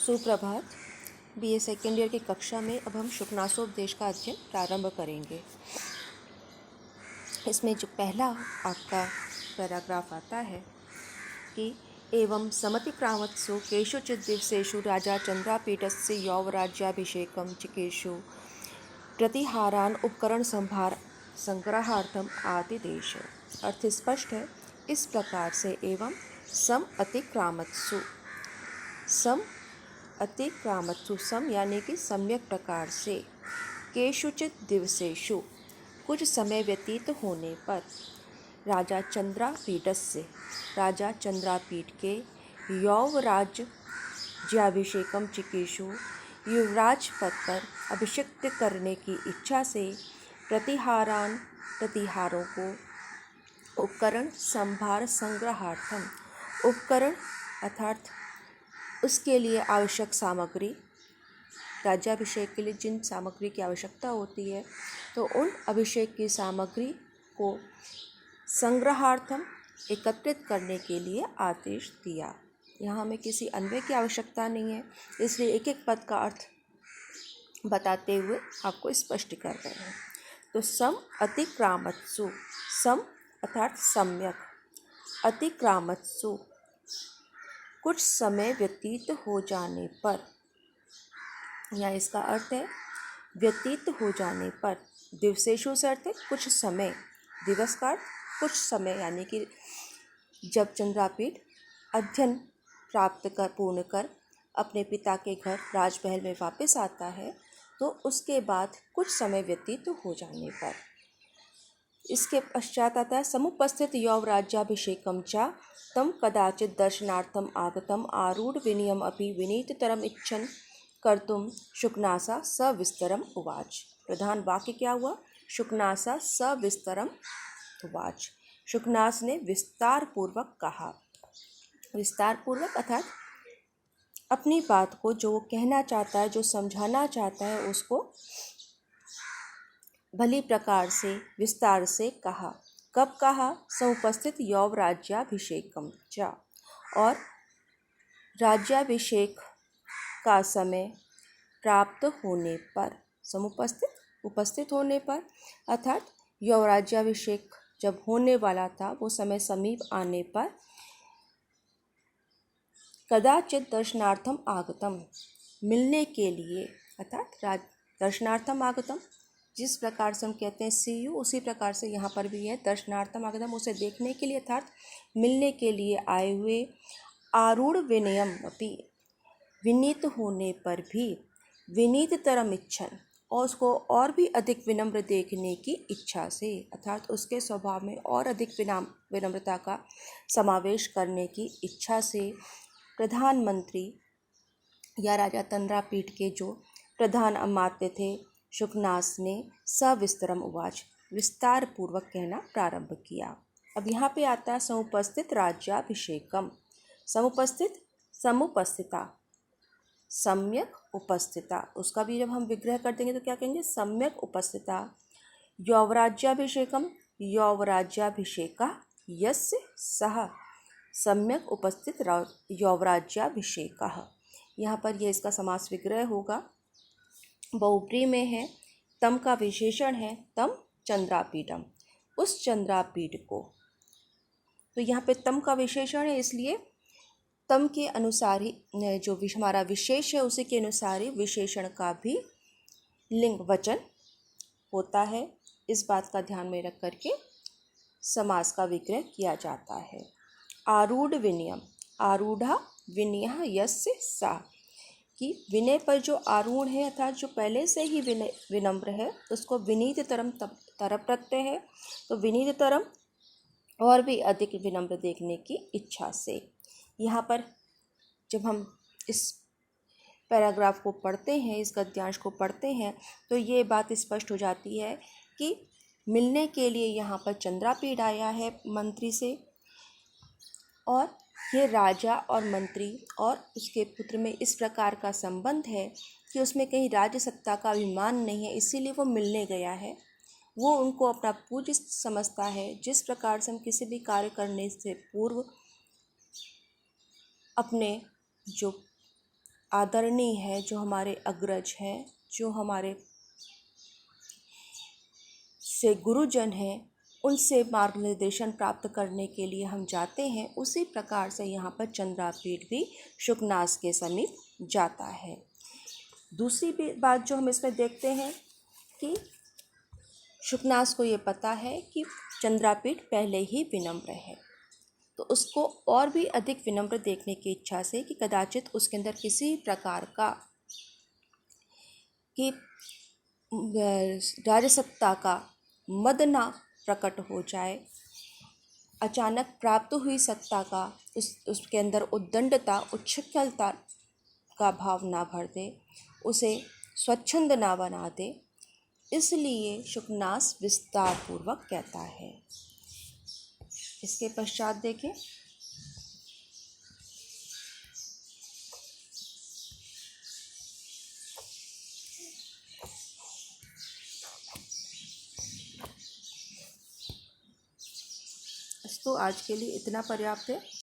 सुप्रभात। BA second year की कक्षा में अब हम शुकनासोपदेश का अध्ययन प्रारंभ करेंगे। इसमें जो पहला आपका पैराग्राफ आता है कि एवं समतिक्रामत्सु केषुचित् दिवसेषु राजा चंद्रापीठस्य यौवराज्याभिषेकं चिकेषु प्रतिहारान् उपकरण संभार संग्रहार्थम आदिदेश। अर्थ स्पष्ट है। इस प्रकार से एवं सम अतिक्रामत्सु, सम अतिक्रामत्सु, सम यानी कि सम्यक प्रकार से, केषुचित् दिवसेषु कुछ समय व्यतीत होने पर, राजा चंद्रापीठस्य, राजा चंद्रापीठ के, यौवराज्याभिषेकम चिकेषु, युवराज पद पर अभिषिक्त करने की इच्छा से, प्रतिहारान, प्रतिहारों को, उपकरण संभार संग्रहार्थम, उपकरण अर्थात उसके लिए आवश्यक सामग्री, राज्याभिषेक के लिए जिन सामग्री की आवश्यकता होती है तो उन अभिषेक की सामग्री को संग्रहार्थम एकत्रित करने के लिए आदेश दिया। यहाँ हमें किसी अन्वय की आवश्यकता नहीं है, इसलिए एक एक पद का अर्थ बताते हुए आपको स्पष्ट कर रहे हैं। तो सम अतिक्रामत्सु, सम अर्थात सम्यक, अतिक्रामत्सु कुछ समय व्यतीत हो जाने पर, या इसका अर्थ है व्यतीत हो जाने पर, दिवसेषु से अर्थ है कुछ समय, दिवस का अर्थ कुछ समय, यानी कि जब चंद्रापीठ अध्ययन प्राप्त कर पूर्ण कर अपने पिता के घर राजमहल में वापस आता है तो उसके बाद कुछ समय व्यतीत हो जाने पर, इसके पश्चात आता है समुपस्थित यौवराज्याभिषेकम च तम कदाचित दर्शनार्थम आगतम आरूढ़ विनयम अपि विनीततरम इच्छन कर्तुम शुकनासा सविस्तरम उवाच। प्रधान वाक्य क्या हुआ? शुकनासा सविस्तरम उवाच। शुकनास ने विस्तार पूर्वक कहा। विस्तार पूर्वक अर्थात अपनी बात को जो कहना चाहता है, जो समझाना चाहता है, उसको भली प्रकार से विस्तार से कहा। कब कहा? समुपस्थित यौवराज्याभिषेकम च, और राज्याभिषेक का समय प्राप्त होने पर, समुपस्थित उपस्थित होने पर, अर्थात यौवराज्याभिषेक जब होने वाला था वो समय समीप आने पर, कदाचित दर्शनार्थम आगतम, मिलने के लिए, अर्थात दर्शनार्थम आगतम, जिस प्रकार से हम कहते हैं सी यू, उसी प्रकार से यहाँ पर भी है दर्शनार्थम आगतम, उसे देखने के लिए अर्थात मिलने के लिए आए हुए, आरूढ़ विनयम अपि, विनीत होने पर भी, विनीततरम इच्छन, और उसको और भी अधिक विनम्र देखने की इच्छा से, अर्थात उसके स्वभाव में और अधिक विनम्रता का समावेश करने की इच्छा से, प्रधानमंत्री या राजा चंद्रापीठ के जो प्रधान अमात्य थे शुकनास ने सविस्तरम उवाच, विस्तार पूर्वक कहना प्रारंभ किया। अब यहाँ पे आता है समुपस्थित राज्याभिषेकम। समुपस्थित, समुपस्थिता, सम्यक उपस्थिता, उसका भी जब हम विग्रह कर देंगे तो क्या कहेंगे? सम्यक उपस्थिता। यौवराज्याभिषेकम, यौवराज्याभिषेका यस्य सह सम्यक उपस्थित यौवराज्याभिषेकः। यहाँ पर यह इसका समास विग्रह होगा, बहुब्री में है, तम का विशेषण है, तम चंद्रापीठम, उस चंद्रापीठ को। तो यहाँ पे तम का विशेषण है, इसलिए तम के अनुसार ही जो हमारा विशेष है उसी के अनुसार ही विशेषण का भी लिंग वचन होता है। इस बात का ध्यान में रख करके समास का विग्रह किया जाता है। आरूढ़ विनयम, आरूढ़ा विनयः यस्य सा, कि विनय पर जो आरूढ़ है अर्थात जो पहले से ही विनम्र है, उसको विनीततरम तरफ प्रत्यय है, तो विनीततरम और भी अधिक विनम्र देखने की इच्छा से। यहाँ पर जब हम इस पैराग्राफ को पढ़ते हैं, इस गद्यांश को पढ़ते हैं, तो ये बात स्पष्ट हो जाती है कि मिलने के लिए यहाँ पर चंद्रापीठ आया है मंत्री से, और ये राजा और मंत्री और उसके पुत्र में इस प्रकार का संबंध है कि उसमें कहीं राज्य सत्ता का अभिमान नहीं है, इसीलिए वो मिलने गया है। वो उनको अपना पूज्य समझता है। जिस प्रकार से हम किसी भी कार्य करने से पूर्व अपने जो आदरणीय है, जो हमारे अग्रज हैं, जो हमारे से गुरुजन हैं, उनसे मार्गनिर्देशन प्राप्त करने के लिए हम जाते हैं, उसी प्रकार से यहाँ पर चंद्रापीठ भी शुकनास के समीप जाता है। दूसरी भी बात जो हम इसमें देखते हैं कि शुकनास को ये पता है कि चंद्रापीठ पहले ही विनम्र है, तो उसको और भी अधिक विनम्र देखने की इच्छा से कि कदाचित उसके अंदर किसी प्रकार का कि राजसत्ता का मद ना प्रकट हो जाए, अचानक प्राप्त हुई सत्ता का उसके अंदर उद्दंडता, उच्छृंखलता का भाव ना भर दे, उसे स्वच्छंद ना बना दे, इसलिए शुकनास विस्तार पूर्वक कहता है। इसके पश्चात देखें, तो आज के लिए इतना पर्याप्त है।